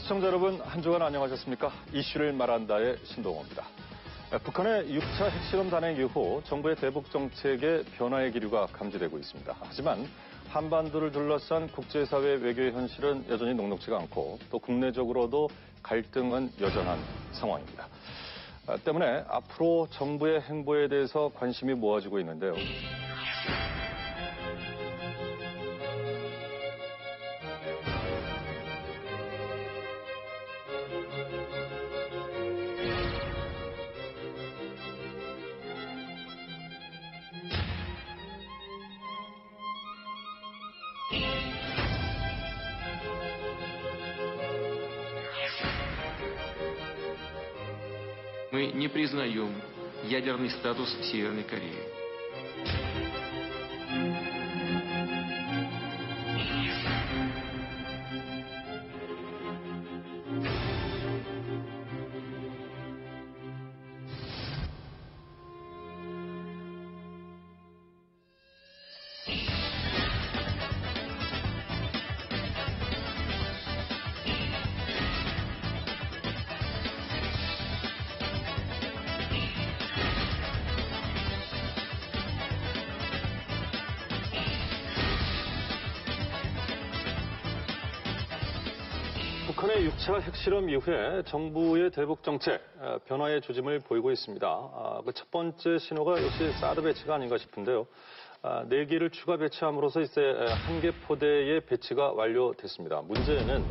시청자 여러분, 한 주간 안녕하셨습니까? 이슈를 말한다의 신동호입니다. 북한의 6차 핵실험 단행 이후 정부의 대북 정책에 변화의 기류가 감지되고 있습니다. 하지만 한반도를 둘러싼 국제사회 외교의 현실은 여전히 녹록지가 않고 또 국내적으로도 갈등은 여전한 상황입니다. 때문에 앞으로 정부의 행보에 대해서 관심이 모아지고 있는데요. Мы не признаем ядерный статус Северной Кореи. 북한의 6차 핵실험 이후에 정부의 대북 정책 변화의 조짐을 보이고 있습니다. 첫 번째 신호가 역시 사드 배치가 아닌가 싶은데요. 4기를 추가 배치함으로써 이제 1개 포대의 배치가 완료됐습니다. 문제는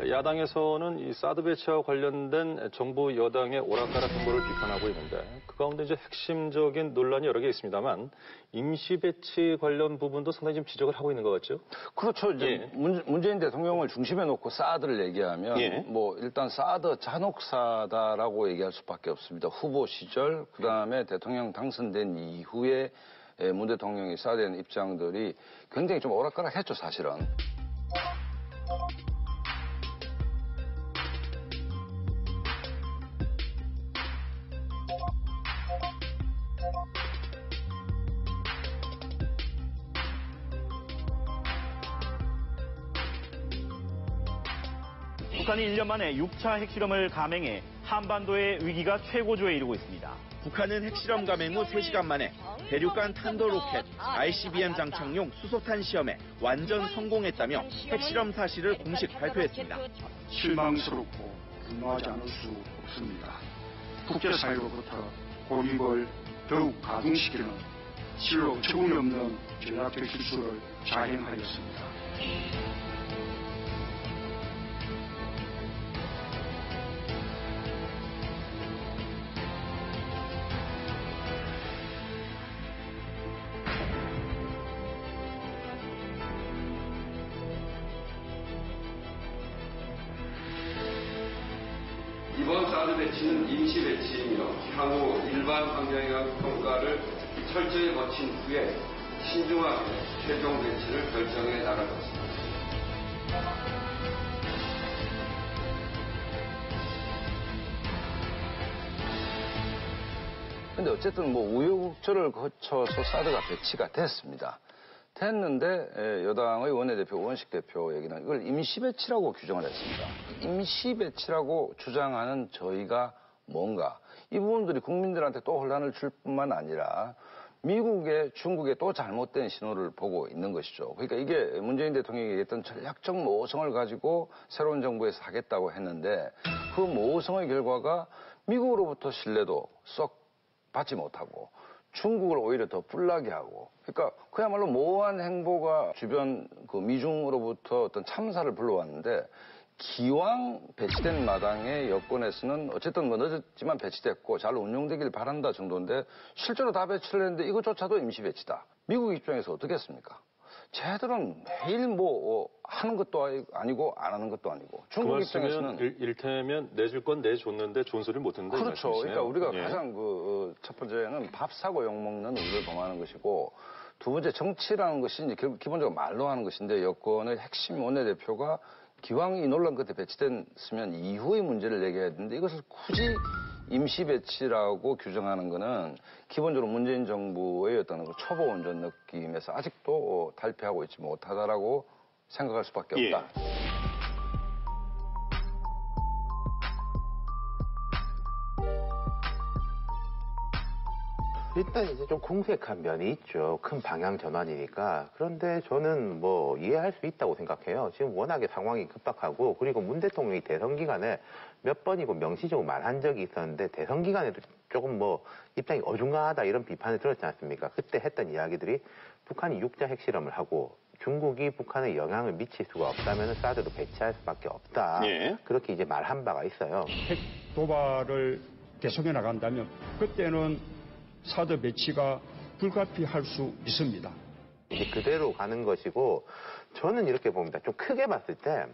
야당에서는 이 사드 배치와 관련된 정부 여당의 오락가락 행보를 비판하고 있는데 그 가운데 이제 핵심적인 논란이 여러 개 있습니다만 임시 배치 관련 부분도 상당히 좀 지적을 하고 있는 것 같죠? 그렇죠. 이제 문재인 대통령을 중심에 놓고 사드를 얘기하면 뭐 일단 사드 잔혹사다라고 얘기할 수밖에 없습니다. 후보 시절 그다음에 대통령 당선된 이후에 문 대통령이 사드에 대한 입장들이 굉장히 좀 오락가락했죠, 사실은. 북한이 1년 만에 6차 핵실험을 감행해 한반도의 위기가 최고조에 이르고 있습니다. 북한은 핵실험 감행 후 3시간 만에 대륙간 탄도 로켓 ICBM 장착용 수소탄 시험에 완전 성공했다며 핵실험 사실을 공식 발표했습니다. 실망스럽고 분노하지 않을 수 없습니다. 국제사회로부터 고립을 더욱 가중시키는 실로 어처구니없는 전략적 실수를 자행하였습니다. 이번 사드 배치는 임시 배치이며 향후 일반 환경영향 평가를 철저히 거친 후에 신중하게 최종 배치를 결정해 나갈 것입니다. 근데 어쨌든 뭐 우여곡절을 거쳐서 사드가 배치가 됐습니다. 됐는데 여당의 원내대표, 원식 대표 얘기는 이걸 임시 배치라고 규정을 했습니다. 임시 배치라고 주장하는 저희가 뭔가 이 부분들이 국민들한테 또 혼란을 줄 뿐만 아니라 미국의 중국의 또 잘못된 신호를 보고 있는 것이죠. 그러니까 이게 문재인 대통령이 얘기했던 전략적 모성을 가지고 새로운 정부에서 하겠다고 했는데 그 모성의 결과가 미국으로부터 신뢰도 썩 받지 못하고 중국을 오히려 더 뿔나게 하고, 그러니까 그야말로 모호한 행보가 주변 그 미중으로부터 어떤 참사를 불러왔는데 기왕 배치된 마당에 여권에서는 어쨌든 뭐 늦었지만 배치됐고 잘 운용되길 바란다 정도인데 실제로 다 배치를 했는데 이것조차도 임시 배치다. 미국 입장에서 어떻겠습니까? 쟤들은 매일 뭐 하는 것도 아니고 안 하는 것도 아니고 중국 그 입장에서는 이를테면 내줄 건 내줬는데 좋은 소리를 못 듣는다. 그렇죠. 그러니까 우리가 가장 첫 번째는 밥 사고 욕 먹는 우리를 범하는 것이고 두 번째 정치라는 것이 이제 기본적으로 말로 하는 것인데 여권의 핵심 원내대표가 기왕 이 논란 끝에 배치됐으면 이후의 문제를 얘기해야 되는데 이것을 굳이 임시 배치라고 규정하는 것은 기본적으로 문재인 정부의 어떤 초보 운전 느낌에서 아직도 달패하고 있지 못하다라고 생각할 수밖에 없다. 일단 이제 좀 공색한 면이 있죠. 큰 방향 전환이니까. 그런데 저는 뭐 이해할 수 있다고 생각해요. 지금 워낙에 상황이 급박하고 그리고 문 대통령이 대선 기간에 몇 번이고 명시적으로 말한 적이 있었는데 대선 기간에도 조금 뭐 입장이 어중간하다 이런 비판을 들었지 않습니까? 그때 했던 이야기들이 북한이 육자 핵실험을 하고 중국이 북한에 영향을 미칠 수가 없다면 사드도 배치할 수밖에 없다. 예. 그렇게 이제 말한 바가 있어요. 핵 도발을 계속해 나간다면 그때는 사드 배치가 불가피할 수 있습니다. 이제 그대로 가는 것이고 저는 이렇게 봅니다. 좀 크게 봤을 때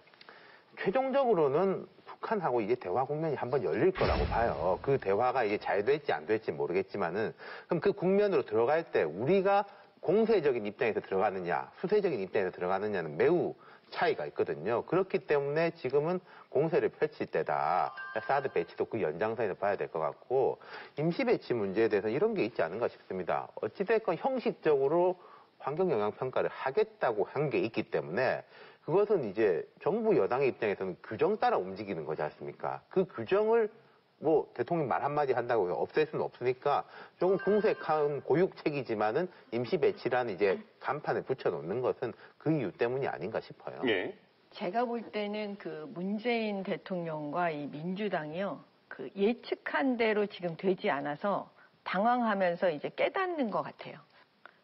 최종적으로는 북한하고 이제 대화 국면이 한번 열릴 거라고 봐요. 그 대화가 이게 잘 될지 안 될지 모르겠지만은 그럼 그 국면으로 들어갈 때 우리가 공세적인 입장에서 들어가느냐 수세적인 입장에서 들어가느냐는 매우 차이가 있거든요. 그렇기 때문에 지금은 공세를 펼칠 때다. 사드 배치도 그 연장선에서 봐야 될 것 같고 임시 배치 문제에 대해서 이런 게 있지 않은가 싶습니다. 어찌됐건 형식적으로 환경영향평가를 하겠다고 한 게 있기 때문에 그것은 이제 정부 여당의 입장에서는 규정 따라 움직이는 거지 않습니까? 그 규정을 뭐 대통령 말 한마디 한다고 없앨 수는 없으니까 조금 궁색한 고육책이지만은 임시 배치라는 이제 간판을 붙여놓는 것은 그 이유 때문이 아닌가 싶어요. 예. 제가 볼 때는 그 문재인 대통령과 이 민주당이요, 그 예측한 대로 지금 되지 않아서 당황하면서 이제 깨닫는 것 같아요.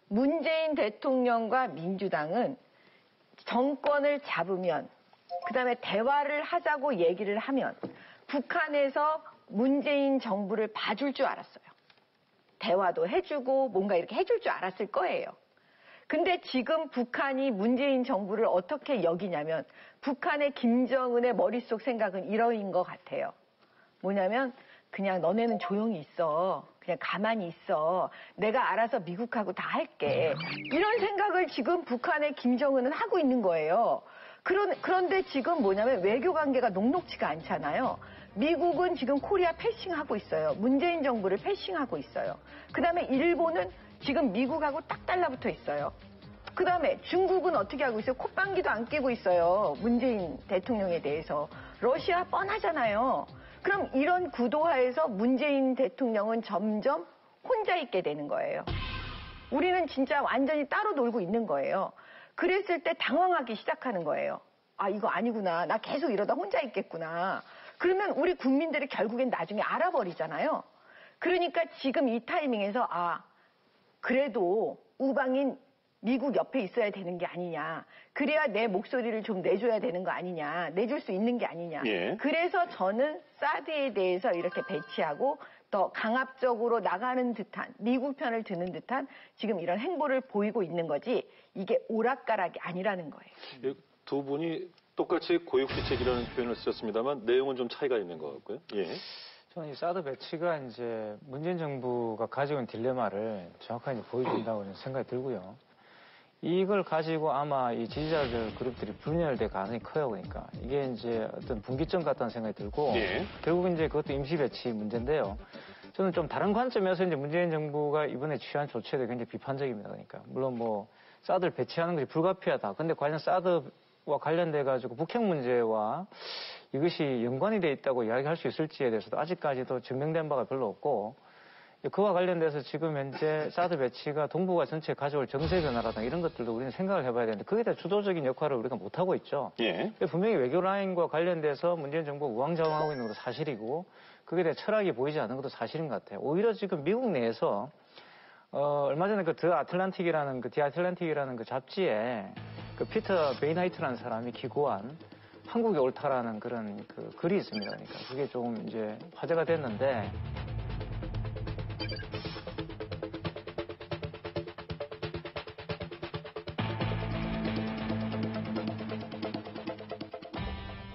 문재인 대통령과 민주당은 정권을 잡으면, 그 다음에 대화를 하자고 얘기를 하면 북한에서 문재인 정부를 봐줄 줄 알았어요. 대화도 해주고 뭔가 이렇게 해줄 줄 알았을 거예요. 근데 지금 북한이 문재인 정부를 어떻게 여기냐면 북한의 김정은의 머릿속 생각은 이러인 것 같아요. 뭐냐면 그냥 너네는 조용히 있어. 그냥 가만히 있어. 내가 알아서 미국하고 다 할게. 이런 생각을 지금 북한의 김정은은 하고 있는 거예요. 그런데 지금 뭐냐면 외교 관계가 녹록지가 않잖아요. 미국은 지금 코리아 패싱하고 있어요. 문재인 정부를 패싱하고 있어요. 그다음에 일본은 지금 미국하고 딱 달라붙어 있어요. 그다음에 중국은 어떻게 하고 있어요? 콧방귀도 안 끼고 있어요. 문재인 대통령에 대해서. 러시아 뻔하잖아요. 그럼 이런 구도하에서 문재인 대통령은 점점 혼자 있게 되는 거예요. 우리는 진짜 완전히 따로 놀고 있는 거예요. 그랬을 때 당황하기 시작하는 거예요. 아, 이거 아니구나. 나 계속 이러다 혼자 있겠구나. 그러면 우리 국민들이 결국엔 나중에 알아버리잖아요. 그러니까 지금 이 타이밍에서 그래도 우방인 미국 옆에 있어야 되는 게 아니냐. 그래야 내 목소리를 좀 내줘야 되는 거 아니냐. 내줄 수 있는 게 아니냐. 예. 그래서 저는 사드에 대해서 이렇게 배치하고 더 강압적으로 나가는 듯한, 미국 편을 드는 듯한 지금 이런 행보를 보이고 있는 거지 이게 오락가락이 아니라는 거예요. 두 분이 똑같이 고육지책이라는 표현을 쓰셨습니다만 내용은 좀 차이가 있는 것 같고요. 예. 저는 이 사드 배치가 이제 문재인 정부가 가지고 있는 딜레마를 정확하게 보여준다고 생각이 들고요. 이걸 가지고 아마 이 지지자들 그룹들이 분열될 가능성이 커요. 그러니까 이게 이제 어떤 분기점 같다는 생각이 들고 예. 결국 이제 그것도 임시 배치 문제인데요. 저는 좀 다른 관점에서 이제 문재인 정부가 이번에 취한 조치에 굉장히 비판적입니다. 그러니까 물론 뭐 사드를 배치하는 것이 불가피하다. 근데 과연 사드와 관련돼 가지고 북핵 문제와 이것이 연관이 돼 있다고 이야기할 수 있을지에 대해서도 아직까지도 증명된 바가 별로 없고 그와 관련돼서 지금 현재 사드 배치가 동북아 전체에 가져올 정세 변화라든가 이런 것들도 우리는 생각을 해봐야 되는데 그게 다 주도적인 역할을 우리가 못하고 있죠. 예. 분명히 외교 라인과 관련돼서 문재인 정부가 우왕좌왕하고 있는 것도 사실이고 그게 대해 철학이 보이지 않는 것도 사실인 것 같아요. 오히려 지금 미국 내에서 얼마 전에 그 디 아틀란틱이라는 그 잡지에 그 피터 베이나이트라는 사람이 기고한 한국이 옳다라는 그런 그 글이 있습니다. 그러니까 그게 좀 이제 화제가 됐는데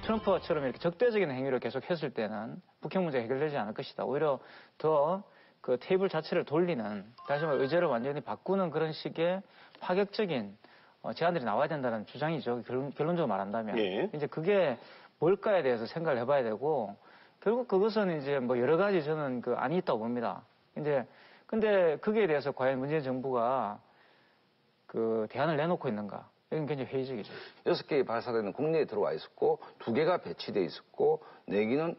트럼프처럼 이렇게 적대적인 행위를 계속 했을 때는 북핵 문제가 해결되지 않을 것이다. 오히려 더 그 테이블 자체를 돌리는, 다시 말해 의제를 완전히 바꾸는 그런 식의 파격적인 제안들이 나와야 된다는 주장이죠. 결론적으로 말한다면. 예. 이제 그게 뭘까에 대해서 생각을 해봐야 되고, 결국 그것은 이제 뭐 여러 가지 저는 그 안이 있다고 봅니다. 근데 거기에 대해서 과연 문재인 정부가 그 대안을 내놓고 있는가? 이건 굉장히 회의적이죠. 6개의 발사대는 국내에 들어와 있었고 2개가 배치돼 있었고 4개는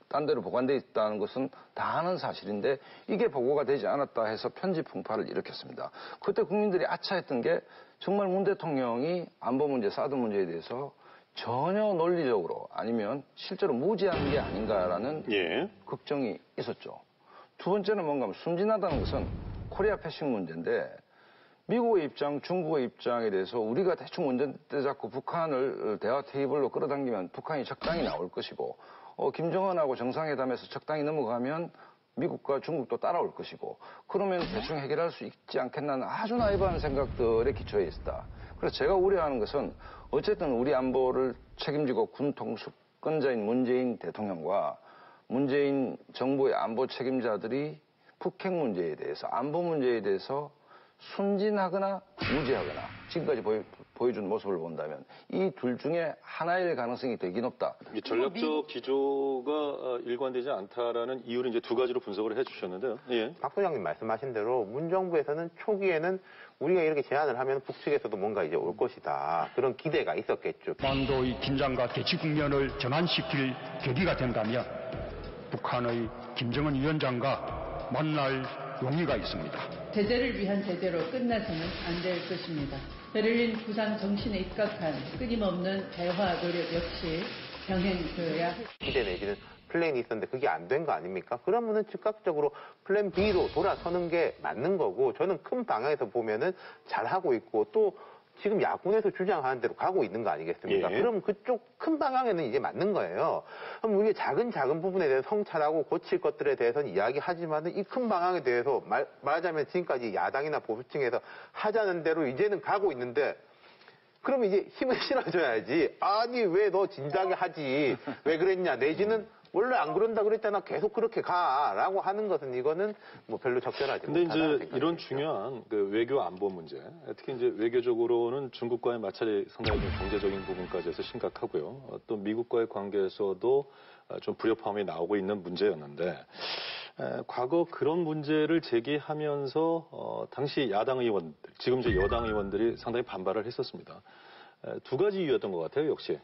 딴 데로 보관돼 있다는 것은 다 아는 사실인데 이게 보고가 되지 않았다 해서 편집 풍파를 일으켰습니다. 그때 국민들이 아차했던 게 정말 문 대통령이 안보 문제, 사드 문제에 대해서 전혀 논리적으로 아니면 실제로 무지한 게 아닌가라는 걱정이 있었죠. 두 번째는 뭔가 하면 순진하다는 것은 코리아 패싱 문제인데 미국의 입장, 중국의 입장에 대해서 우리가 대충 운전대 잡고 북한을 대화 테이블로 끌어당기면 북한이 적당히 나올 것이고 김정은하고 정상회담에서 적당히 넘어가면 미국과 중국도 따라올 것이고 그러면 대충 해결할 수 있지 않겠나는 아주 나이브한 생각들에 기초해 있었다. 그래서 제가 우려하는 것은 어쨌든 우리 안보를 책임지고 군 통수권자인 문재인 대통령과 문재인 정부의 안보 책임자들이 북핵 문제에 대해서 안보 문제에 대해서 순진하거나 무지하거나 지금까지 보여준 모습을 본다면 이 둘 중에 하나일 가능성이 되게 높다. 전략적 기조가 일관되지 않다라는 이유를 이제 두 가지로 분석을 해주셨는데요. 예. 박 소장님 말씀하신 대로 문정부에서는 초기에는 우리가 이렇게 제안을 하면 북측에서도 뭔가 이제 올 것이다. 그런 기대가 있었겠죠. 반도의 긴장과 대치 국면을 전환시킬 계기가 된다면 북한의 김정은 위원장과 만날 용의가 있습니다. 제재를 위한 제재로 끝나서는 안 될 것입니다. 베를린 부산 정신에 입각한 끊임없는 대화 노력 역시 병행되어야 기대 내지는 플랜이 있었는데 그게 안 된 거 아닙니까? 그러면은 즉각적으로 플랜 B로 돌아서는 게 맞는 거고 저는 큰 방향에서 보면은 잘하고 있고 또 지금 야군에서 주장하는 대로 가고 있는 거 아니겠습니까? 그럼 그쪽 큰 방향에는 이제 맞는 거예요. 그럼 우리가 작은 부분에 대해서 성찰하고 고칠 것들에 대해서는 이야기하지만은 이 큰 방향에 대해서 말하자면 지금까지 야당이나 보수층에서 하자는 대로 이제는 가고 있는데 그러면 이제 힘을 실어줘야지. 아니 왜 너 진작에 하지? 왜 그랬냐? 내지는 원래 안 그런다 그랬잖아. 계속 그렇게 가라고 하는 것은 이거는 뭐 별로 적절하지 근데 못하다는 이제 이런 중요한 그 외교 안보 문제, 특히 이제 외교적으로는 중국과의 마찰이 상당히 좀 경제적인 부분까지 해서 심각하고요. 또 미국과의 관계에서도 좀 불협화음이 나오고 있는 문제였는데 과거 그런 문제를 제기하면서 당시 야당 의원들, 지금 이제 여당 의원들이 상당히 반발을 했었습니다. 두 가지 이유였던 것 같아요, 역시.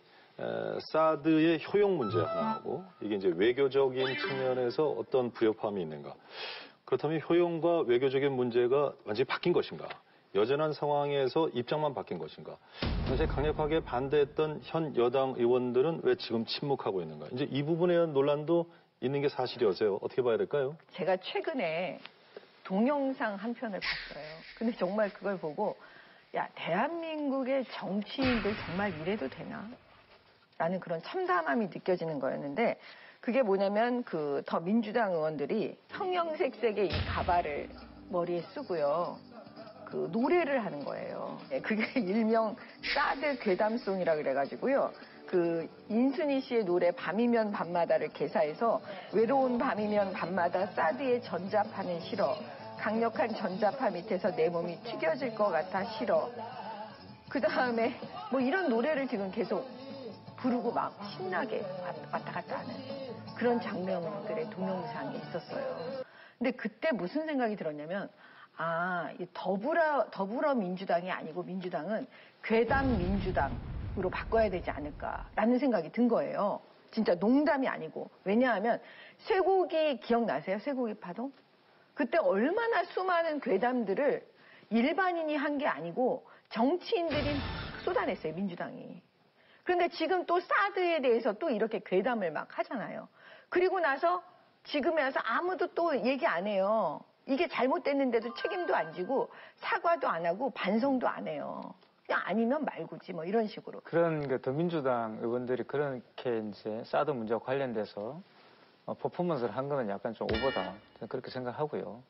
사드의 효용 문제 하나하고 이게 이제 외교적인 측면에서 어떤 불협화음이 있는가. 그렇다면 효용과 외교적인 문제가 완전히 바뀐 것인가. 여전한 상황에서 입장만 바뀐 것인가. 사실 강력하게 반대했던 현 여당 의원들은 왜 지금 침묵하고 있는가. 이제 이 부분에 대한 논란도 있는 게 사실이어서요. 어떻게 봐야 될까요? 제가 최근에 동영상 한 편을 봤어요. 근데 정말 그걸 보고 야, 대한민국의 정치인들 정말 이래도 되나? 라는 그런 참담함이 느껴지는 거였는데 그게 뭐냐면 그 더 민주당 의원들이 형형색색의 이 가발을 머리에 쓰고요. 그 노래를 하는 거예요. 그게 일명 사드 괴담송이라 그래가지고요. 그 인순이 씨의 노래 밤이면 밤마다를 개사해서 외로운 밤이면 밤마다 사드의 전자파는 싫어. 강력한 전자파 밑에서 내 몸이 튀겨질 것 같아 싫어. 그 다음에 뭐 이런 노래를 지금 계속 부르고 막 신나게 왔다 갔다 하는 그런 장면들의 동영상이 있었어요. 근데 그때 무슨 생각이 들었냐면 이 더불어민주당이 아니고 민주당은 괴담민주당으로 바꿔야 되지 않을까라는 생각이 든 거예요. 진짜 농담이 아니고. 왜냐하면 쇠고기 기억나세요? 쇠고기 파동? 그때 얼마나 수많은 괴담들을 일반인이 한 게 아니고 정치인들이 막 쏟아냈어요, 민주당이. 그런데 지금 또 사드에 대해서 또 이렇게 괴담을 막 하잖아요. 그리고 나서 지금에 와서 아무도 또 얘기 안 해요. 이게 잘못됐는데도 책임도 안 지고 사과도 안 하고 반성도 안 해요. 그냥 아니면 말고지 뭐 이런 식으로. 그런 그 더민주당 의원들이 그렇게 이제 사드 문제와 관련돼서 퍼포먼스를 한 거는 약간 좀 오버다. 저는 그렇게 생각하고요.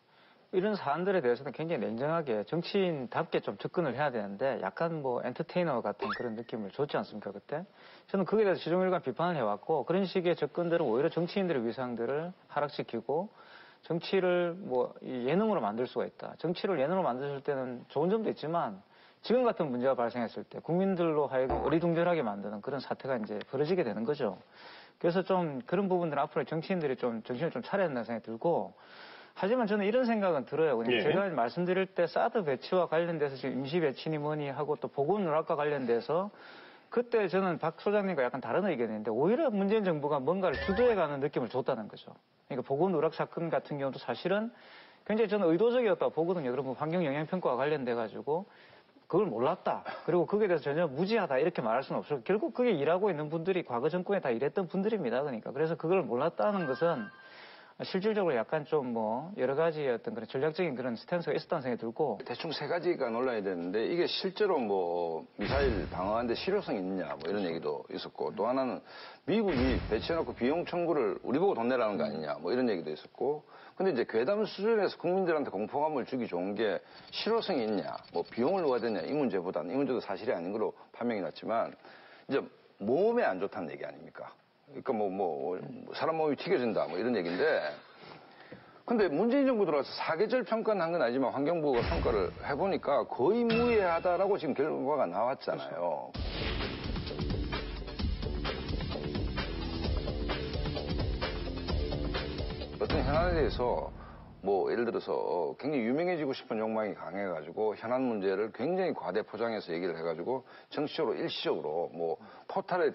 이런 사안들에 대해서는 굉장히 냉정하게 정치인답게 좀 접근을 해야 되는데 약간 뭐 엔터테이너 같은 그런 느낌을 줬지 않습니까 그때? 저는 그에 대해서 지종일관 비판을 해왔고 그런 식의 접근들은 오히려 정치인들의 위상들을 하락시키고 정치를 뭐 예능으로 만들 수가 있다. 정치를 예능으로 만드실 때는 좋은 점도 있지만 지금 같은 문제가 발생했을 때 국민들로 하여금 어리둥절하게 만드는 그런 사태가 이제 벌어지게 되는 거죠. 그래서 좀 그런 부분들 앞으로 정치인들이 좀 정신을 좀 차려야 된다는 생각이 들고 하지만 저는 이런 생각은 들어요. 그냥 제가 말씀드릴 때 사드 배치와 관련돼서 지금 임시 배치니 뭐니 하고 또 보건 누락과 관련돼서 그때 저는 박 소장님과 약간 다른 의견인데 오히려 문재인 정부가 뭔가를 주도해가는 느낌을 줬다는 거죠. 그러니까 보건 누락 사건 같은 경우도 사실은 굉장히 저는 의도적이었다고 보거든요. 그러면 환경 영향 평가와 관련돼 가지고 그걸 몰랐다. 그리고 그게 대해서 전혀 무지하다 이렇게 말할 수는 없어요. 결국 그게 일하고 있는 분들이 과거 정권에 다 일했던 분들입니다. 그러니까 그래서 그걸 몰랐다는 것은 실질적으로 약간 좀 뭐 여러 가지 어떤 그런 전략적인 그런 스탠스가 있었다는 생각이 들고 대충 세 가지가 논란이 됐는데 이게 실제로 뭐 미사일 방어하는데 실효성이 있냐 뭐 이런 얘기도 있었고 또 하나는 미국이 배치해놓고 비용 청구를 우리 보고 돈 내라는 거 아니냐 뭐 이런 얘기도 있었고 근데 이제 괴담 수준에서 국민들한테 공포감을 주기 좋은 게 실효성이 있냐 뭐 비용을 누가 되냐 이 문제보다는 이 문제도 사실이 아닌 걸로 판명이 났지만 이제 몸에 안 좋다는 얘기 아닙니까? 그러니까 사람 몸이 튀겨진다 뭐 이런 얘기인데 근데 문재인 정부 들어와서 사계절 평가는 한 건 아니지만 환경부가 평가를 해보니까 거의 무해하다라고 지금 결과가 나왔잖아요. 어떤 현안에 대해서 뭐 예를 들어서 굉장히 유명해지고 싶은 욕망이 강해가지고 현안 문제를 굉장히 과대 포장해서 얘기를 해가지고 정치적으로 일시적으로 뭐 포털에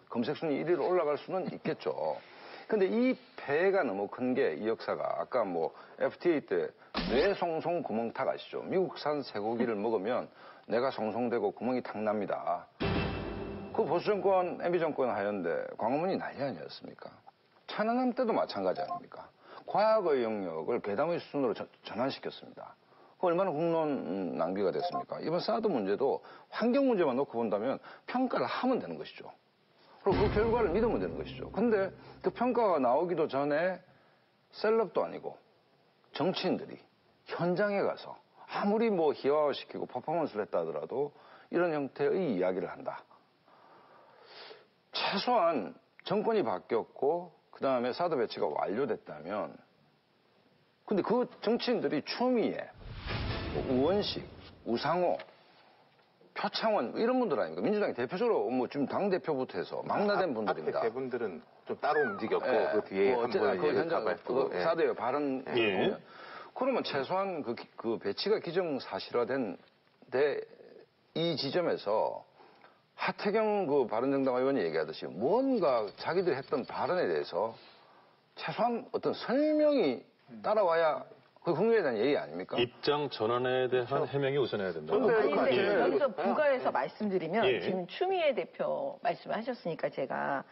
검색 순위 1위로 올라갈 수는 있겠죠. 근데 이 폐해가 너무 큰 게 이 역사가 아까 뭐 FTA 때 뇌송송 구멍탁 아시죠? 미국산 쇠고기를 먹으면 뇌가 송송되고 구멍이 탁 납니다. 그 보수정권, MB정권 하였는데 광화문이 난리 아니었습니까? 천안함 때도 마찬가지 아닙니까? 과학의 영역을 괴담의 수준으로 전환시켰습니다. 그 얼마나 국론 낭비가 됐습니까? 이번 사드 문제도 환경 문제만 놓고 본다면 평가를 하면 되는 것이죠. 그리고 그 결과를 믿으면 되는 것이죠. 근데 그 평가가 나오기도 전에 셀럽도 아니고 정치인들이 현장에 가서 아무리 뭐 희화화시키고 퍼포먼스를 했다 하더라도 이런 형태의 이야기를 한다. 최소한 정권이 바뀌었고 그 다음에 사드 배치가 완료됐다면 근데 그 정치인들이 추미애, 우원식, 우상호 표창원 이런 분들 아닙니까? 민주당이 대표적으로 뭐 지금 당대표부터 해서 망라된 분들입니다. 앞에 세 분들은 좀 따로 움직였고 예. 그 뒤에 한 분 그 현장 가봤고 사드의 발언 예. 그러면 최소한 그 배치가 기정사실화된 이 지점에서 하태경 그 바른정당 의원이 얘기하듯이 뭔가 자기들이 했던 발언에 대해서 최소한 어떤 설명이 따라와야 그 국민에 대한 예의 아닙니까? 입장 전환에 대한 해명이 우선해야 된다. 근데 여기서 부가해서 말씀드리면 예. 지금 추미애 대표 말씀하셨으니까 제가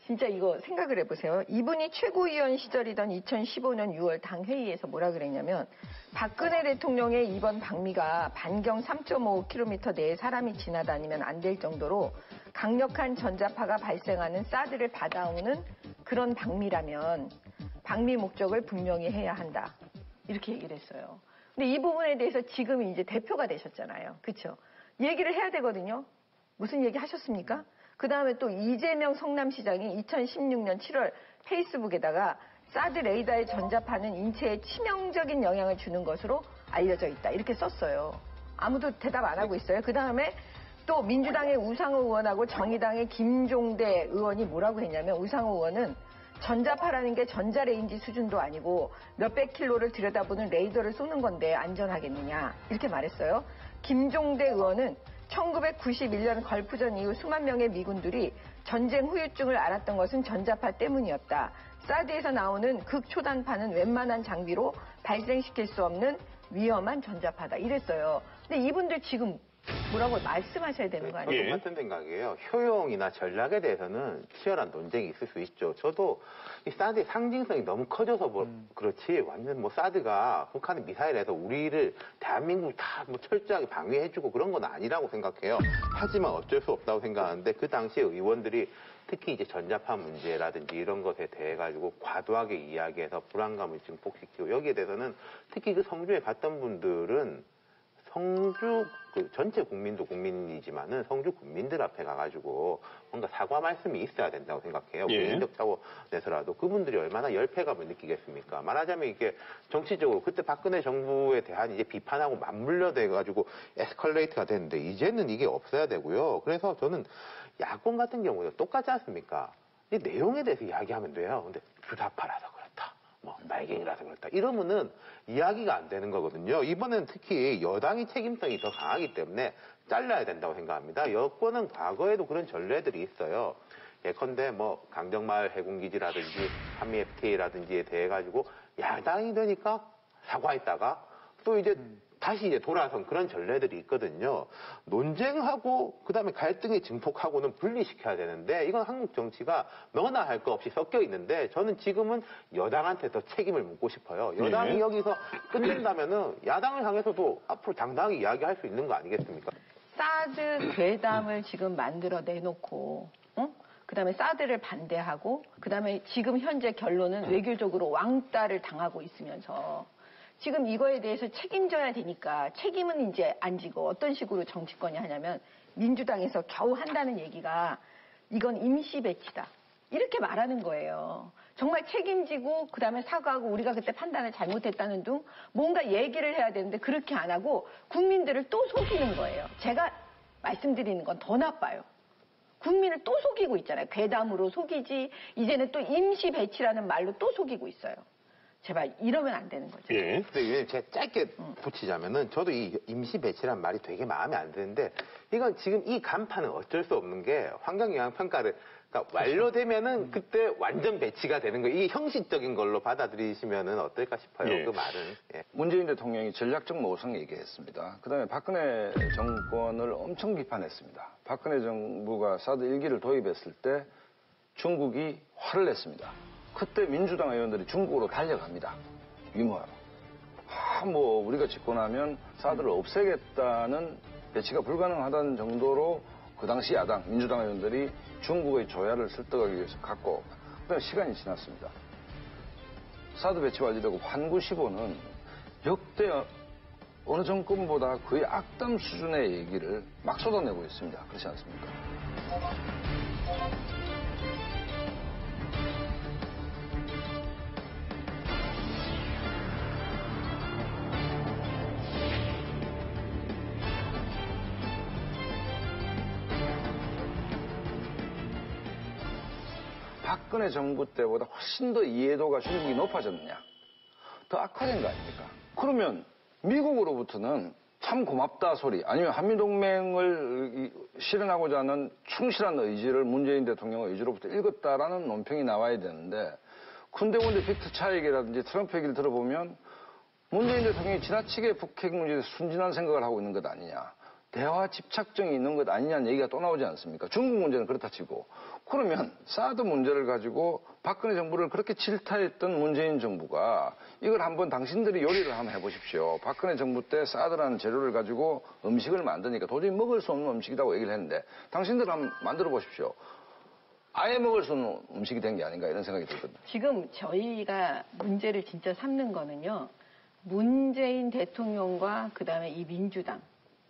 진짜 이거 생각을 해보세요. 이분이 최고위원 시절이던 2015년 6월 당 회의에서 뭐라 그랬냐면 박근혜 대통령의 이번 방미가 반경 3.5km 내에 사람이 지나다니면 안 될 정도로 강력한 전자파가 발생하는 사드를 받아오는 그런 방미라면 방미 목적을 분명히 해야 한다. 이렇게 얘기를 했어요. 근데 이 부분에 대해서 지금 이제 대표가 되셨잖아요. 그렇죠? 얘기를 해야 되거든요. 무슨 얘기 하셨습니까? 그 다음에 또 이재명 성남시장이 2016년 7월 페이스북에다가 사드 레이더의 전자파는 인체에 치명적인 영향을 주는 것으로 알려져 있다. 이렇게 썼어요. 아무도 대답 안 하고 있어요. 그 다음에 또 민주당의 우상호 의원하고 정의당의 김종대 의원이 뭐라고 했냐면 우상호 의원은 전자파라는 게 전자레인지 수준도 아니고 몇백 킬로를 들여다보는 레이더를 쏘는 건데 안전하겠느냐 이렇게 말했어요. 김종대 의원은 1991년 걸프전 이후 수만 명의 미군들이 전쟁 후유증을 앓았던 것은 전자파 때문이었다. 사드에서 나오는 극초단파는 웬만한 장비로 발생시킬 수 없는 위험한 전자파다. 이랬어요. 근데 이분들 지금 뭐라고 말씀하셔야 되는 거 아니에요? 저도 같은 생각이에요. 효용이나 전략에 대해서는 치열한 논쟁이 있을 수 있죠. 저도 이 사드의 상징성이 너무 커져서 그렇지 완전 뭐 사드가 북한의 미사일에서 우리를 대한민국 다 뭐 철저하게 방위해주고 그런 건 아니라고 생각해요. 하지만 어쩔 수 없다고 생각하는데 그 당시에 의원들이 특히 이제 전자파 문제라든지 이런 것에 대해 가지고 과도하게 이야기해서 불안감을 증폭시키고 여기에 대해서는 특히 그 성주에 갔던 분들은 성주 전체 국민도 국민이지만은 성주 국민들 앞에 가가지고 뭔가 사과 말씀이 있어야 된다고 생각해요. 개인적 차원에서라도 그분들이 얼마나 열패감을 느끼겠습니까? 말하자면 이게 정치적으로 그때 박근혜 정부에 대한 이제 비판하고 맞물려 돼가지고 에스컬레이트가 됐는데 이제는 이게 없어야 되고요. 그래서 저는 야권 같은 경우는 똑같지 않습니까? 이 내용에 대해서 이야기하면 돼요. 근데 주사파라서 그렇다. 뭐 말갱이라서 그렇다. 이러면은 이야기가 안 되는 거거든요. 이번엔 특히 여당이 책임성이 더 강하기 때문에 잘라야 된다고 생각합니다. 여권은 과거에도 그런 전례들이 있어요. 예컨대 뭐 강정마을 해군기지라든지 한미 FTA라든지에 대해 가지고 야당이 되니까 사과했다가 또 이제 다시 이제 돌아선 그런 전례들이 있거든요. 논쟁하고 그다음에 갈등의 증폭하고는 분리시켜야 되는데 이건 한국 정치가 너나 할 거 없이 섞여 있는데 저는 지금은 여당한테 더 책임을 묻고 싶어요. 여당이 여기서 끝낸다면은 야당을 향해서도 앞으로 당당히 이야기할 수 있는 거 아니겠습니까? 사드 괴담을 지금 만들어 내놓고, 응? 그다음에 사드를 반대하고, 그다음에 지금 현재 결론은 외교적으로 왕따를 당하고 있으면서 지금 이거에 대해서 책임져야 되니까 책임은 이제 안 지고 어떤 식으로 정치권이 하냐면 민주당에서 겨우 한다는 얘기가 이건 임시 배치다. 이렇게 말하는 거예요. 정말 책임지고 그다음에 사과하고 우리가 그때 판단을 잘못했다는 등 뭔가 얘기를 해야 되는데 그렇게 안 하고 국민들을 또 속이는 거예요. 제가 말씀드리는 건 더 나빠요. 국민을 또 속이고 있잖아요. 괴담으로 속이지 이제는 또 임시 배치라는 말로 또 속이고 있어요. 제발 이러면 안 되는 거죠. 예. 근데 제가 짧게 붙이자면은 저도 이 임시 배치란 말이 되게 마음에 안 드는데 이건 지금 이 간판은 어쩔 수 없는 게 환경영향평가를 그러니까 완료되면은 그때 완전 배치가 되는 거예요. 이게 형식적인 걸로 받아들이시면은 어떨까 싶어요. 예. 그 말은. 예. 문재인 대통령이 전략적 모성 얘기했습니다. 그다음에 박근혜 정권을 엄청 비판했습니다. 박근혜 정부가 사드 1기를 도입했을 때 중국이 화를 냈습니다. 그때 민주당 의원들이 중국으로 달려갑니다. 유머하러. 뭐 우리가 집권하면 사드를 없애겠다는 배치가 불가능하다는 정도로 그 당시 야당, 민주당 의원들이 중국의 조야를 설득하기 위해서 갖고 그다음에 시간이 지났습니다. 사드 배치 완료되고 환구 15는 역대 어느 정권보다 거의 악담 수준의 얘기를 막 쏟아내고 있습니다. 그렇지 않습니까? 박근혜 정부 때보다 훨씬 더 이해도가 중국이 높아졌느냐? 더 악화된 거 아닙니까? 그러면 미국으로부터는 참 고맙다 소리 아니면 한미동맹을 실현하고자 하는 충실한 의지를 문재인 대통령의 의지로부터 읽었다라는 논평이 나와야 되는데 군데군데 팩트 차이라든지 트럼프 얘기를 들어보면 문재인 대통령이 지나치게 북핵 문제에 순진한 생각을 하고 있는 것 아니냐. 대화 집착증이 있는 것 아니냐는 얘기가 또 나오지 않습니까? 중국 문제는 그렇다 치고. 그러면 사드 문제를 가지고 박근혜 정부를 그렇게 질타했던 문재인 정부가 이걸 한번 당신들이 요리를 한번 해보십시오. 박근혜 정부 때 사드라는 재료를 가지고 음식을 만드니까 도저히 먹을 수 없는 음식이라고 얘기를 했는데 당신들 한번 만들어 보십시오. 아예 먹을 수 없는 음식이 된 게 아닌가 이런 생각이 들거든요. 지금 저희가 문제를 진짜 삼는 거는요. 문재인 대통령과 그다음에 이 민주당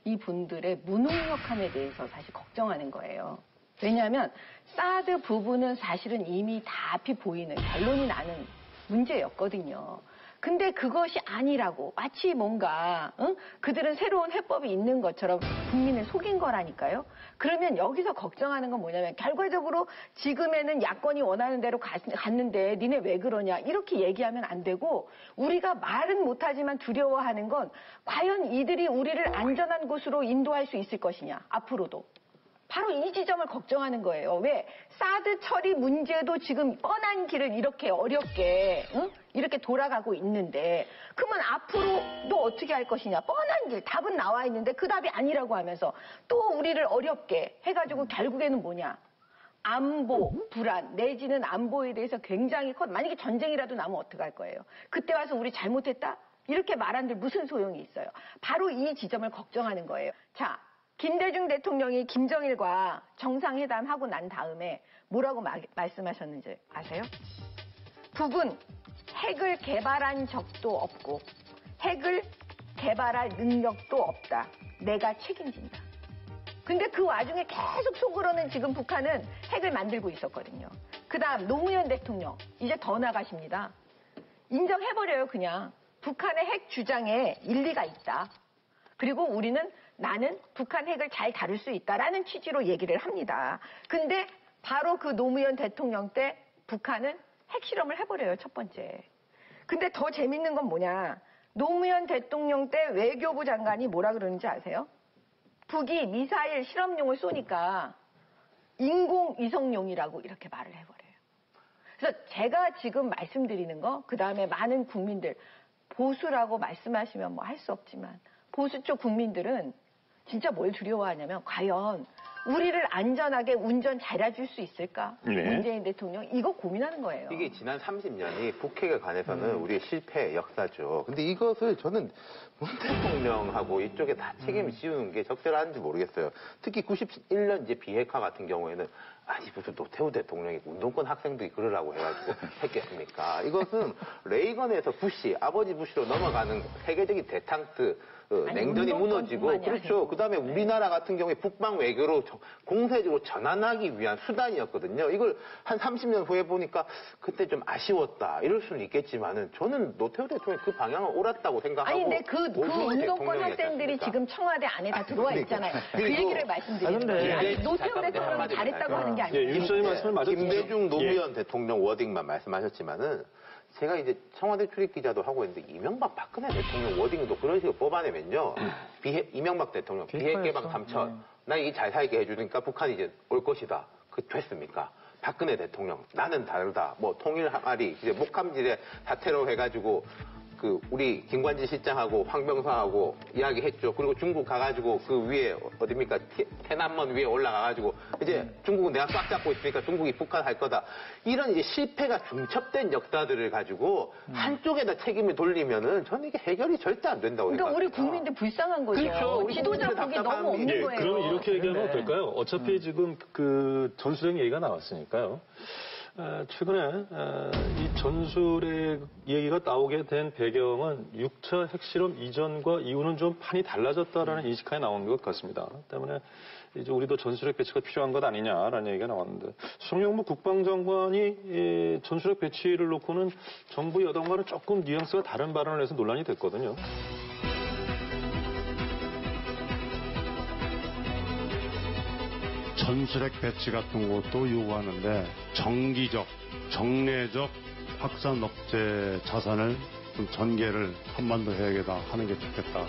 이 분들의 무능력함에 대해서 사실 걱정하는 거예요. 왜냐하면 사드 부분은 사실은 이미 다 앞이 보이는 결론이 나는 문제였거든요. 근데 그것이 아니라고 마치 뭔가 그들은 새로운 해법이 있는 것처럼 국민을 속인 거라니까요. 그러면 여기서 걱정하는 건 뭐냐면 결과적으로 지금에는 야권이 원하는 대로 갔는데 니네 왜 그러냐 이렇게 얘기하면 안 되고 우리가 말은 못하지만 두려워하는 건 과연 이들이 우리를 안전한 곳으로 인도할 수 있을 것이냐 앞으로도. 바로 이 지점을 걱정하는 거예요. 왜? 사드 처리 문제도 지금 뻔한 길을 이렇게 어렵게 이렇게 돌아가고 있는데 그러면 앞으로도 어떻게 할 것이냐. 뻔한 길, 답은 나와 있는데 그 답이 아니라고 하면서 또 우리를 어렵게 해가지고 결국에는 뭐냐. 안보, 불안, 내지는 안보에 대해서 굉장히 만약에 전쟁이라도 나면 어떡할 거예요. 그때 와서 우리 잘못했다? 이렇게 말한들 무슨 소용이 있어요. 바로 이 지점을 걱정하는 거예요. 자. 김대중 대통령이 김정일과 정상회담하고 난 다음에 뭐라고 말씀하셨는지 아세요? 북은 핵을 개발한 적도 없고 핵을 개발할 능력도 없다. 내가 책임진다. 근데 그 와중에 계속 속으로는 지금 북한은 핵을 만들고 있었거든요. 그다음 노무현 대통령 이제 더 나가십니다. 인정해버려요 그냥. 북한의 핵 주장에 일리가 있다. 그리고 우리는 나는 북한 핵을 잘 다룰 수 있다라는 취지로 얘기를 합니다. 근데 바로 그 노무현 대통령 때 북한은 핵실험을 해버려요, 첫 번째. 근데 더 재밌는 건 뭐냐. 노무현 대통령 때 외교부 장관이 뭐라 그러는지 아세요? 북이 미사일 실험용을 쏘니까 인공위성용이라고 이렇게 말을 해버려요. 그래서 제가 지금 말씀드리는 거, 그 다음에 많은 국민들, 보수라고 말씀하시면 뭐 할 수 없지만 보수 쪽 국민들은 진짜 뭘 두려워하냐면 과연 우리를 안전하게 운전 잘해줄 수 있을까? 네. 문재인 대통령 이거 고민하는 거예요. 이게 지난 30년이 북핵에 관해서는 우리의 실패의 역사죠. 근데 이것을 저는 문 대통령하고 이쪽에 다 책임을 씌우는 게 적절한지 모르겠어요. 특히 91년 이제 비핵화 같은 경우에는 아니 무슨 노태우 대통령이 운동권 학생들이 그러라고 해가지고 했겠습니까? 이것은 레이건에서 부시, 아버지 부시로 넘어가는 세계적인 대탕스 냉전이 무너지고 그렇죠. 그다음에 우리나라 같은 경우에 북방 외교로 공세적으로 전환하기 위한 수단이었거든요. 이걸 한 30년 후에 보니까 그때 좀 아쉬웠다 이럴 수는 있겠지만은 저는 노태우 대통령이 그 방향은 옳았다고 생각하고. 아니 근데 그 운동권 학생들이 지금 청와대 안에 다 들어와 있잖아요. 그 얘기를 말씀드리는 거예요. 아니, 노태우 대통령이 잘했다고 하는 게 아니에요. 윤 소장님 말씀을 맞아 김대중 노무현 대통령 워딩만 말씀하셨지만은 제가 이제 청와대 출입 기자도 하고 있는데 이명박 박근혜 대통령 워딩도 그런 식으로 뽑아내면요. 이명박 대통령 비핵 개방 3천 나 이게 잘 살게 해주니까 북한이 이제 올 것이다. 그 됐습니까? 박근혜 대통령 나는 다르다. 뭐 통일 항아리 이제 목함질에 사태로 해가지고 그 우리 김관지 실장하고 황병사하고 이야기했죠. 그리고 중국 가가지고 그 위에 어딥니까 태남먼 위에 올라가가지고 이제 중국은 내가 꽉 잡고 있으니까 중국이 북한 할 거다. 이런 이제 실패가 중첩된 역사들을 가지고 한쪽에다 책임을 돌리면은 저는 이게 해결이 절대 안 된다고 그러니까 생각합니다. 우리 국민들 불쌍한 거죠. 그렇죠. 지도자 복이 너무 없는 예, 거예요. 그럼 이렇게 얘기하면 네. 어떨까요? 어차피 지금 그 전술핵 얘기가 나왔으니까요. 최근에 이 전술핵 얘기가 나오게 된 배경은 6차 핵실험 이전과 이후는 좀 판이 달라졌다라는 인식하에 나온 것 같습니다. 때문에 이제 우리도 전술핵 배치가 필요한 것 아니냐라는 얘기가 나왔는데 송영무 국방장관이 이 전술핵 배치를 놓고는 정부 여당과는 조금 뉘앙스가 다른 발언을 해서 논란이 됐거든요. 전술핵 배치 같은 것도 요구하는데 정기적, 정례적 확산 억제 자산을 좀 전개를 한반도 해역에다 하는 게 좋겠다.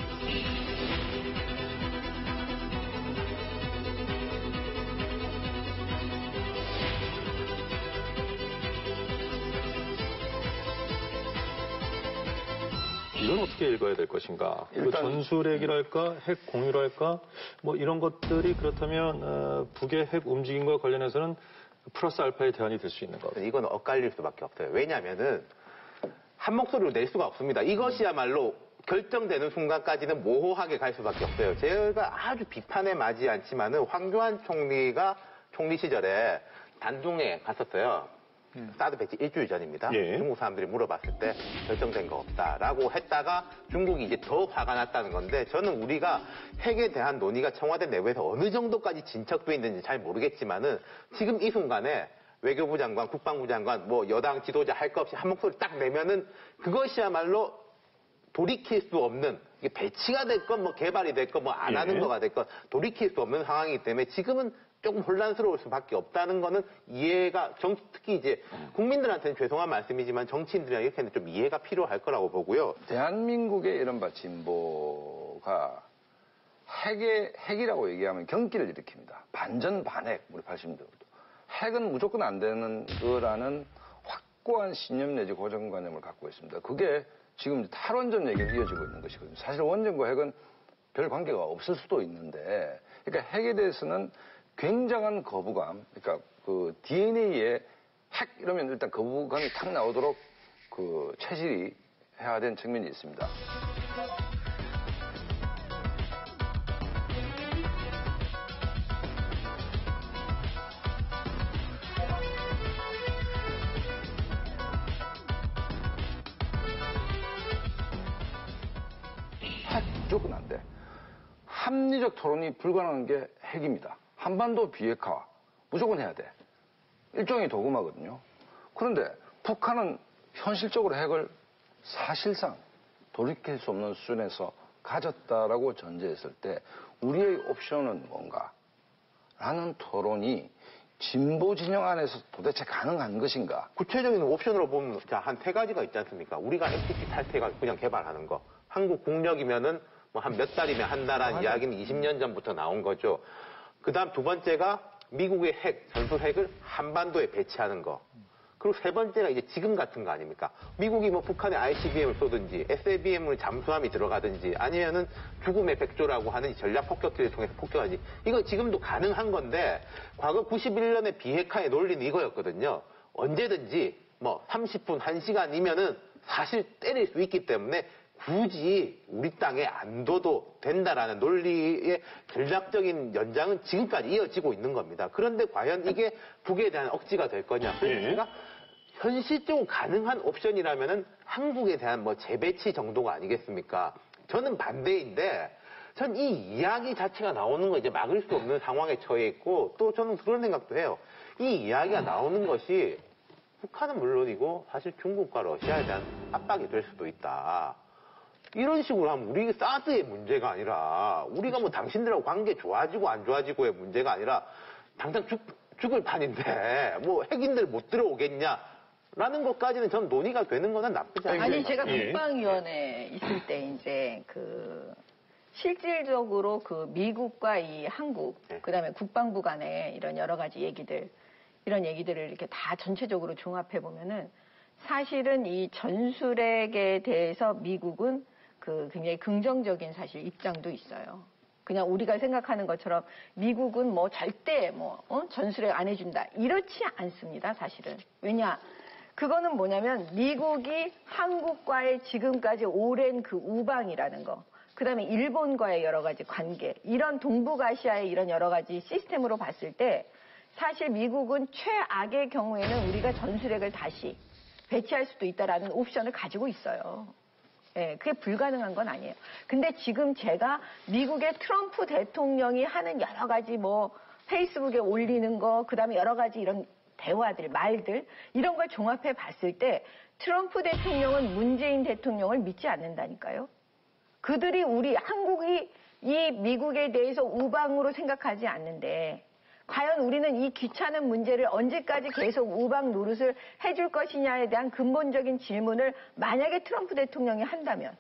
이건 어떻게 읽어야 될 것인가? 일단 전술핵이랄까, 핵 공유랄까, 뭐 이런 것들이 그렇다면 북의 핵 움직임과 관련해서는 플러스 알파의 대안이 될 수 있는 것. 이건 엇갈릴 수밖에 없어요. 왜냐하면은 한 목소리로 낼 수가 없습니다. 이것이야말로 결정되는 순간까지는 모호하게 갈 수밖에 없어요. 제가 아주 비판에 맞지 않지만은 황교안 총리가 총리 시절에 단둥에 갔었어요. 사드 배치 일주일 전입니다. 예. 중국 사람들이 물어봤을 때 결정된 거 없다라고 했다가 중국이 이제 더 화가 났다는 건데 저는 우리가 핵에 대한 논의가 청와대 내부에서 어느 정도까지 진척돼 있는지 잘 모르겠지만은 지금 이 순간에 외교부 장관, 국방부 장관, 뭐 여당 지도자 할 거 없이 한 목소리 딱 내면은 그것이야말로 돌이킬 수 없는 이게 배치가 됐건 뭐 개발이 됐건 뭐 안 하는 거가 됐건 돌이킬 수 없는 상황이기 때문에 지금은 조금 혼란스러울 수밖에 없다는 거는 이해가 특히 이제 국민들한테는 죄송한 말씀이지만 정치인들이나 이렇게는 좀 이해가 필요할 거라고 보고요. 대한민국의 이른바 진보가 핵이라고 얘기하면 경기를 일으킵니다. 반전 반핵 우리 80년대부터. 핵은 무조건 안 되는 거라는 확고한 신념 내지 고정관념을 갖고 있습니다. 그게 지금 탈원전 얘기로 이어지고 있는 것이거든요. 사실 원전과 핵은 별 관계가 없을 수도 있는데, 그러니까 핵에 대해서는 굉장한 거부감, 그러니까 그 DNA에 핵 이러면 일단 거부감이 탁 나오도록 그 체질이 해야 된 측면이 있습니다. 핵 무조건 안 돼. 합리적 토론이 불가능한 게 핵입니다. 한반도 비핵화 무조건 해야 돼. 일종의 도구마거든요. 그런데 북한은 현실적으로 핵을 사실상 돌이킬 수 없는 수준에서 가졌다라고 전제했을 때 우리의 옵션은 뭔가? 라는 토론이 진보 진영 안에서 도대체 가능한 것인가? 구체적인 옵션으로 보면 한 세 가지가 있지 않습니까? 우리가 NPT 탈퇴가 그냥 개발하는 거. 한국 국력이면은 뭐 한 몇 달이면 한다라는 이야기는 20년 전부터 나온 거죠. 그다음 두 번째가 미국의 전술 핵을 한반도에 배치하는 거. 그리고 세 번째가 이제 지금 같은 거 아닙니까? 미국이 뭐 북한에 ICBM을 쏘든지 SABM을 잠수함이 들어가든지 아니면은 죽음의 백조라고 하는 전략 폭격기를 통해서 폭격하지. 이거 지금도 가능한 건데 과거 91년에 비핵화의 논리는 이거였거든요. 언제든지 뭐 30분, 1시간이면은 사실 때릴 수 있기 때문에 굳이 우리 땅에 안 둬도 된다라는 논리의 전략적인 연장은 지금까지 이어지고 있는 겁니다. 그런데 과연 이게 북에 대한 억지가 될 거냐? 그러니까 현실적으로 가능한 옵션이라면은 한국에 대한 뭐 재배치 정도가 아니겠습니까? 저는 반대인데 전 이 이야기 자체가 나오는 거 이제 막을 수 없는 상황에 처해 있고 또 저는 그런 생각도 해요. 이 이야기가 나오는 것이 북한은 물론이고 사실 중국과 러시아에 대한 압박이 될 수도 있다. 이런 식으로 하면 우리 사드의 문제가 아니라 우리가 뭐 당신들하고 관계 좋아지고 안 좋아지고의 문제가 아니라 당장 죽을 판인데 뭐 핵인들 못 들어오겠냐라는 것까지는 전 논의가 되는 거는 나쁘지 않아요. 아니 제가 국방위원회에 있을 때 이제 실질적으로 미국과 이 한국 그다음에 국방부 간의 이런 여러 가지 얘기들 이런 얘기들을 이렇게 다 전체적으로 종합해 보면은 사실은 이 전술핵에 대해서 미국은 굉장히 긍정적인 사실 입장도 있어요. 그냥 우리가 생각하는 것처럼 미국은 뭐 절대 전술핵 안 해준다. 이렇지 않습니다, 사실은. 왜냐? 그거는 뭐냐면 미국이 한국과의 지금까지 오랜 우방이라는 거. 그 다음에 일본과의 여러 가지 관계. 이런 동북아시아의 이런 여러 가지 시스템으로 봤을 때 사실 미국은 최악의 경우에는 우리가 전술핵을 다시 배치할 수도 있다라는 옵션을 가지고 있어요. 예, 그게 불가능한 건 아니에요. 근데 지금 제가 미국의 트럼프 대통령이 하는 여러 가지 페이스북에 올리는 거, 그 다음에 여러 가지 이런 대화들, 말들, 이런 걸 종합해 봤을 때 트럼프 대통령은 문재인 대통령을 믿지 않는다니까요. 그들이 한국이 이 미국에 대해서 우방으로 생각하지 않는데 과연 우리는 이 귀찮은 문제를 언제까지 계속 우방 노릇을 해줄 것이냐에 대한 근본적인 질문을 만약에 트럼프 대통령이 한다면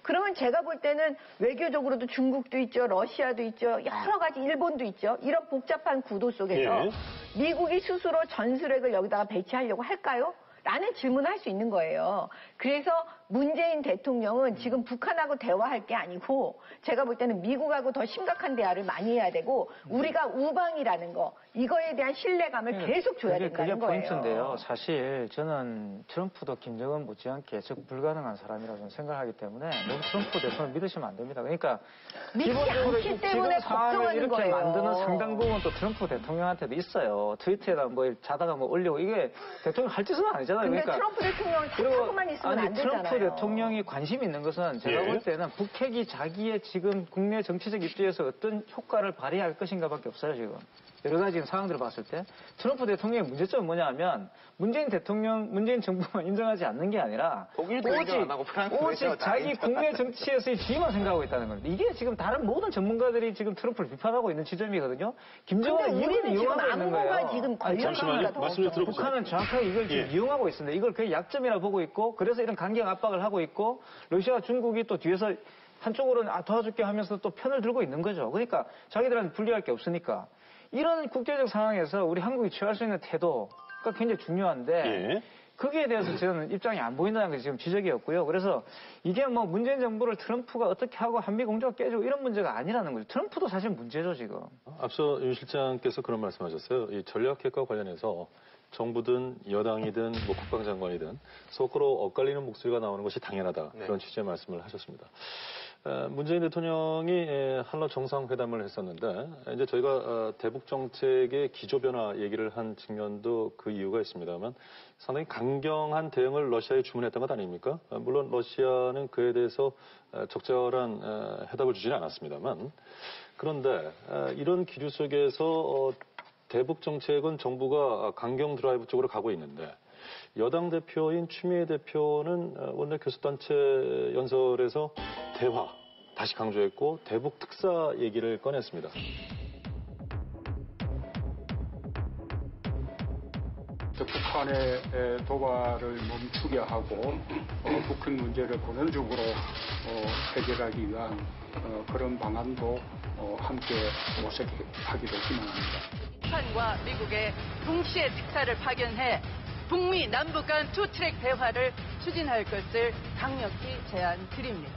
그러면 제가 볼 때는 외교적으로도 중국도 있죠, 러시아도 있죠, 여러 가지 일본도 있죠. 이런 복잡한 구도 속에서 미국이 스스로 전술핵을 여기다가 배치하려고 할까요? 라는 질문을 할 수 있는 거예요. 그래서 문재인 대통령은 지금 북한하고 대화할 게 아니고 제가 볼 때는 미국하고 더 심각한 대화를 많이 해야 되고 우리가 우방이라는 거 이거에 대한 신뢰감을 계속 줘야 된다는 그게 거예요. 포인트인데요. 사실 저는 트럼프도 김정은 못지않게 예측 불가능한 사람이라고 저는 생각하기 때문에 너무 트럼프 대통령 믿으시면 안 됩니다. 그러니까 기본적으로 지금 상황을 이렇게 거예요. 만드는 상당 부분 또 트럼프 대통령한테도 있어요. 트위터에다 자다가 올리고 이게 대통령 할 짓은 아니잖아요. 근데 그러니까 트럼프 대통령은 착하고만 있으면 안 되잖아요. 트럼프 대통령이 관심 있는 것은 제가 볼 때는 북핵이 자기의 지금 국내 정치적 입지에서 어떤 효과를 발휘할 것인가밖에 없어요, 지금. 여러 가지 상황들을 봤을 때 트럼프 대통령의 문제점은 뭐냐 하면 문재인 정부만 인정하지 않는 게 아니라 오직 자기 국내 정치에서의 지위만 생각하고 있다는 겁니다. 이게 지금 다른 모든 전문가들이 지금 트럼프를 비판하고 있는 지점이거든요. 김정은 이걸 이용하고 있는 거예요. 지금 잠시만요. 말씀 좀 들어보세요. 북한은 정확하게 이걸 지금 이용하고 있습니다. 이걸 그냥 약점이라 보고 있고 그래서 이런 강경 압박을 하고 있고 러시아와 중국이 또 뒤에서 한쪽으로는 도와줄게 하면서 또 편을 들고 있는 거죠. 그러니까 자기들한테 불리할 게 없으니까. 이런 국제적 상황에서 우리 한국이 취할 수 있는 태도가 굉장히 중요한데 거기에 대해서 저는 입장이 안 보인다는 게 지금 지적이었고요. 그래서 이게 문재인 정부를 트럼프가 어떻게 하고 한미 공조가 깨지고 이런 문제가 아니라는 거죠. 트럼프도 사실 문제죠, 지금. 앞서 윤 실장께서 그런 말씀하셨어요. 이 전략핵과 관련해서 정부든 여당이든 국방장관이든 서로 엇갈리는 목소리가 나오는 것이 당연하다. 그런 취지의 말씀을 하셨습니다. 문재인 대통령이 한러 정상회담을 했었는데 이제 저희가 대북 정책의 기조 변화 얘기를 한 측면도 그 이유가 있습니다만 상당히 강경한 대응을 러시아에 주문했던 것 아닙니까? 물론 러시아는 그에 대해서 적절한 해답을 주지는 않았습니다만 그런데 이런 기류 속에서 대북 정책은 정부가 강경 드라이브 쪽으로 가고 있는데 여당 대표인 추미애 대표는 원내 교섭단체 연설에서 대화 다시 강조했고 대북 특사 얘기를 꺼냈습니다. 북한의 도발을 멈추게 하고 북한 문제를 본원적으로 해결하기 위한 그런 방안도 함께 모색하기를 희망합니다. 북한과 미국의 동시에 특사를 파견해 북미 남북 간 투트랙 대화를 추진할 것을 강력히 제안드립니다.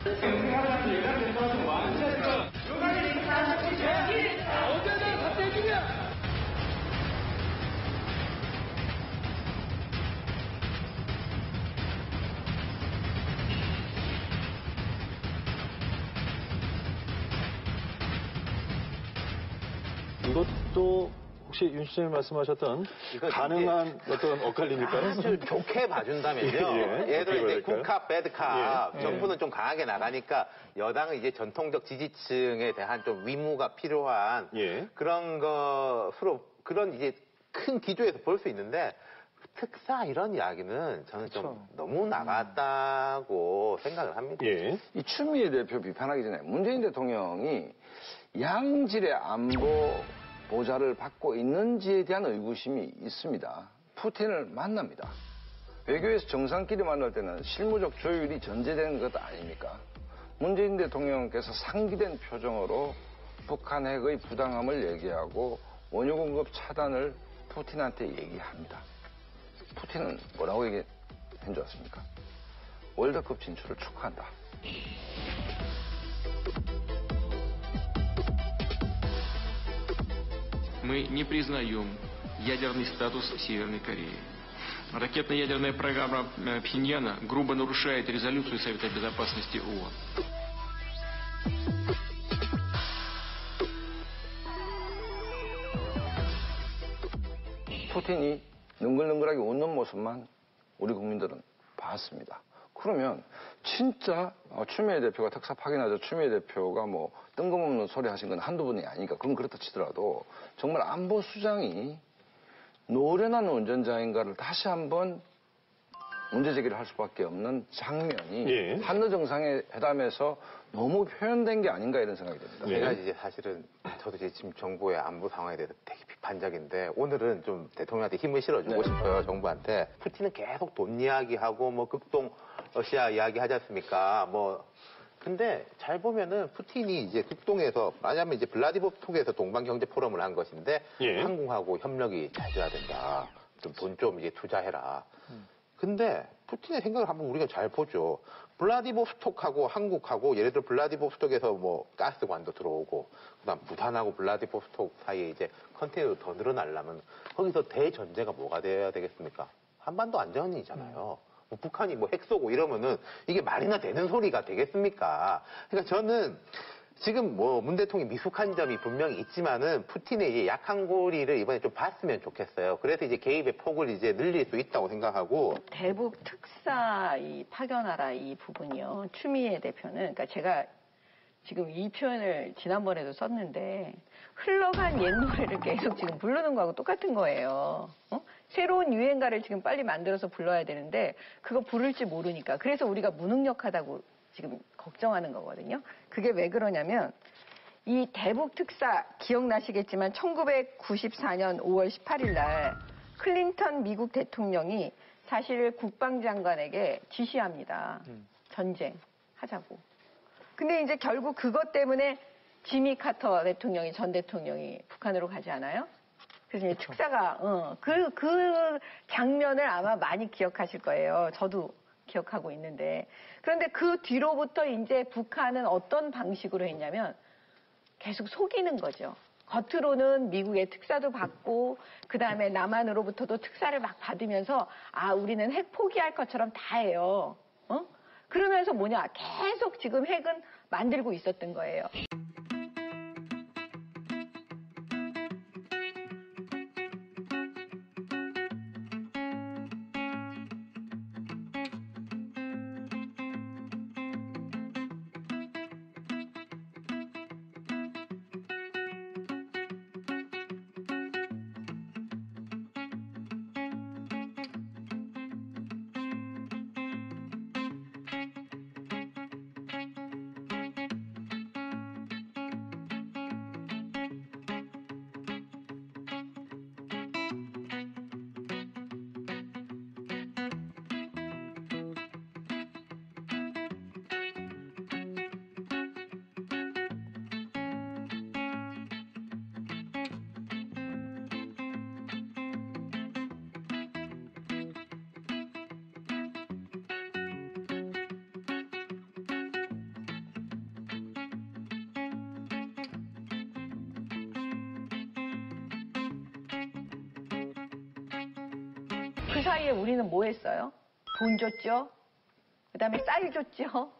이것도 혹시 윤 시장님 말씀하셨던 가능한 어떤 엇갈림일까요? 아주 좋게 봐준다면요. 예를 들어 이제 굿캅, 배드캅. 정부는 좀 강하게 나가니까 여당은 이제 전통적 지지층에 대한 좀 위무가 필요한 그런 것으로 그런 이제 큰 기조에서 볼 수 있는데 특사 이런 이야기는 저는 좀 너무 나갔다고 생각을 합니다. 이 추미애 대표 비판하기 전에 문재인 대통령이 양질의 안보 보좌를 받고 있는지에 대한 의구심이 있습니다. 푸틴을 만납니다. 외교에서 정상끼리 만날 때는 실무적 조율이 전제되는 것 아닙니까? 문재인 대통령께서 상기된 표정으로 북한 핵의 부당함을 얘기하고 원유 공급 차단을 푸틴한테 얘기합니다. 푸틴은 뭐라고 얘기한 줄 아십니까? 월드컵 진출을 축하한다. Мы не признаем ядерный статус Северной Кореи. Ракетно-ядерная программа Пхеньяна грубо нарушает резолюцию Совета Безопасности ООН. 푸틴이 능글능글하게 웃는 모습만 우리 국민들은 봤습니다. 그러면 진짜 추미애 대표가 특사 파견하자 추미애 대표가 뭐 뜬금없는 소리 하신 건 한두 분이 아니니까 그건 그렇다 치더라도 정말 안보수장이 노련한 운전자인가를 다시 한번 문제 제기를 할 수밖에 없는 장면이 한일 정상회담에서 너무 표현된 게 아닌가 이런 생각이 듭니다. 제가 이제 사실은 저도 이제 지금 정부의 안보 상황에 대해서 되게 비판적인데 오늘은 좀 대통령한테 힘을 실어주고 싶어요. 정부한테. 푸틴은 계속 돈 이야기하고 뭐 극동 러시아 이야기 하지 않습니까? 뭐 근데 잘 보면은 푸틴이 이제 극동에서 말하자면 이제 블라디보스톡에서 동방경제 포럼을 한 것인데 한국하고 협력이 잘 돼야 된다. 좀 돈 좀 이제 투자해라. 근데 푸틴의 생각을 한번 우리가 잘 보죠. 블라디보스톡하고 한국하고 예를 들어 블라디보스톡에서 뭐 가스관도 들어오고 그다음 부산하고 블라디보스톡 사이에 이제 컨테이너도 더 늘어나려면 거기서 대전제가 뭐가 돼야 되겠습니까? 한반도 안전이잖아요. 뭐 북한이 뭐 핵 쏘고 이러면은 이게 말이나 되는 소리가 되겠습니까? 그러니까 저는 지금 뭐 문 대통령이 미숙한 점이 분명히 있지만은 푸틴의 이제 약한 고리를 이번에 좀 봤으면 좋겠어요. 그래서 이제 개입의 폭을 이제 늘릴 수 있다고 생각하고. 대북 특사 이 파견하라 이 부분이요. 추미애 대표는 그러니까 제가 지금 이 표현을 지난번에도 썼는데 흘러간 옛 노래를 계속 지금 부르는 거하고 똑같은 거예요. 새로운 유행가를 지금 빨리 만들어서 불러야 되는데 그거 부를지 모르니까 그래서 우리가 무능력하다고 지금 걱정하는 거거든요. 그게 왜 그러냐면 이 대북 특사 기억나시겠지만 1994년 5월 18일 날 클린턴 미국 대통령이 사실 국방장관에게 지시합니다. 전쟁하자고. 근데 이제 결국 그것 때문에 지미 카터 대통령이 전 대통령이 북한으로 가지 않아요? 그래서 이제 특사가 그 장면을 아마 많이 기억하실 거예요. 저도 기억하고 있는데. 그런데 그 뒤로부터 이제 북한은 어떤 방식으로 했냐면 계속 속이는 거죠. 겉으로는 미국의 특사도 받고 그다음에 남한으로부터도 특사를 막 받으면서 아 우리는 핵 포기할 것처럼 다 해요. 그러면서 뭐냐 계속 지금 핵은 만들고 있었던 거예요. 그 사이에 우리는 뭐 했어요? 돈 줬죠. 그다음에 쌀 줬죠.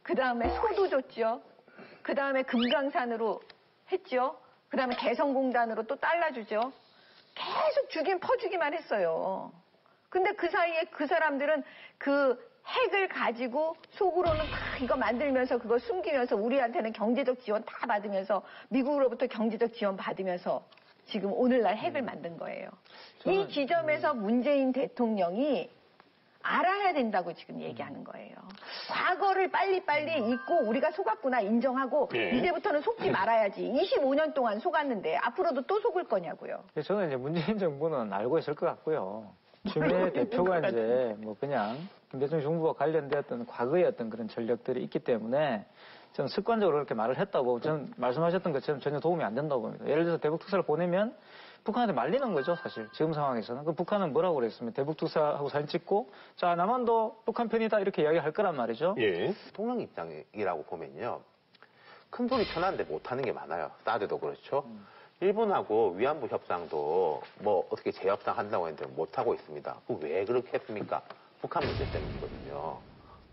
그다음에 소도 줬죠. 그다음에 금강산으로 했죠. 그다음에 개성공단으로 또 달러 주죠. 계속 퍼주기만 했어요. 근데 그 사이에 그 사람들은 그 핵을 가지고 속으로는 다 이거 만들면서 그거 숨기면서 우리한테는 경제적 지원 다 받으면서 미국으로부터 경제적 지원 받으면서 지금 오늘날 핵을 만든 거예요. 이 지점에서 문재인 대통령이 알아야 된다고 지금 얘기하는 거예요. 과거를 빨리빨리 잊고 우리가 속았구나 인정하고 이제부터는 속지 말아야지. 25년 동안 속았는데 앞으로도 또 속을 거냐고요. 저는 이제 문재인 정부는 알고 있을 것 같고요. 추미애 대표가 이제 뭐 그냥 김대중 정부와 관련되었던 과거의 어떤 그런 전력들이 있기 때문에 저는 습관적으로 그렇게 말을 했다고 저는 말씀하셨던 것처럼 전혀 도움이 안 된다고 봅니다. 예를 들어서 대북 특사를 보내면 북한한테 말리는 거죠, 사실. 지금 상황에서는. 그럼 북한은 뭐라고 그랬습니까? 대북 특사하고 사진 찍고, 자, 남한도 북한 편이다, 이렇게 이야기할 거란 말이죠. 예. 대통령 입장이라고 보면요. 큰 소리 쳐놨는데 못하는 게 많아요. 사드도 그렇죠. 일본하고 위안부 협상도 뭐 어떻게 재협상 한다고 했는데 못하고 있습니다. 왜 그렇게 했습니까? 북한 문제 때문이거든요.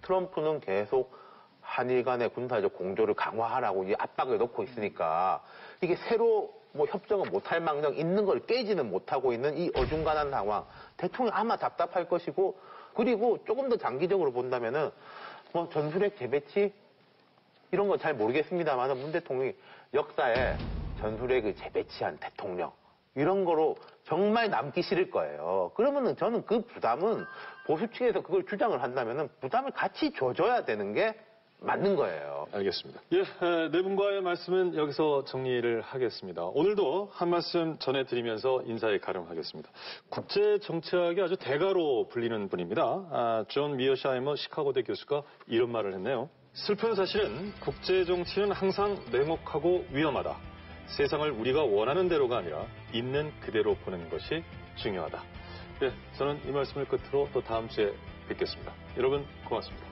트럼프는 계속 한일 간의 군사적 공조를 강화하라고 이 압박을 넣고 있으니까 이게 새로 뭐 협정을 못할 망정 있는 걸 깨지는 못하고 있는 이 어중간한 상황. 대통령이 아마 답답할 것이고 그리고 조금 더 장기적으로 본다면은 뭐 전술핵 재배치 이런 건 잘 모르겠습니다만 문 대통령이 역사에 전술핵을 재배치한 대통령 이런 거로 정말 남기 싫을 거예요. 그러면은 저는 그 부담은 보수 측에서 그걸 주장을 한다면은 부담을 같이 줘줘야 되는 게 맞는 거예요. 알겠습니다. 예, 네 분과의 말씀은 여기서 정리를 하겠습니다. 오늘도 한 말씀 전해드리면서 인사에 가름하겠습니다. 국제 정치학의 아주 대가로 불리는 분입니다. 존 미어샤이머 시카고대 교수가 이런 말을 했네요. 슬픈 사실은 국제 정치는 항상 냉혹하고 위험하다. 세상을 우리가 원하는 대로가 아니라 있는 그대로 보는 것이 중요하다. 예, 저는 이 말씀을 끝으로 또 다음 주에 뵙겠습니다. 여러분 고맙습니다.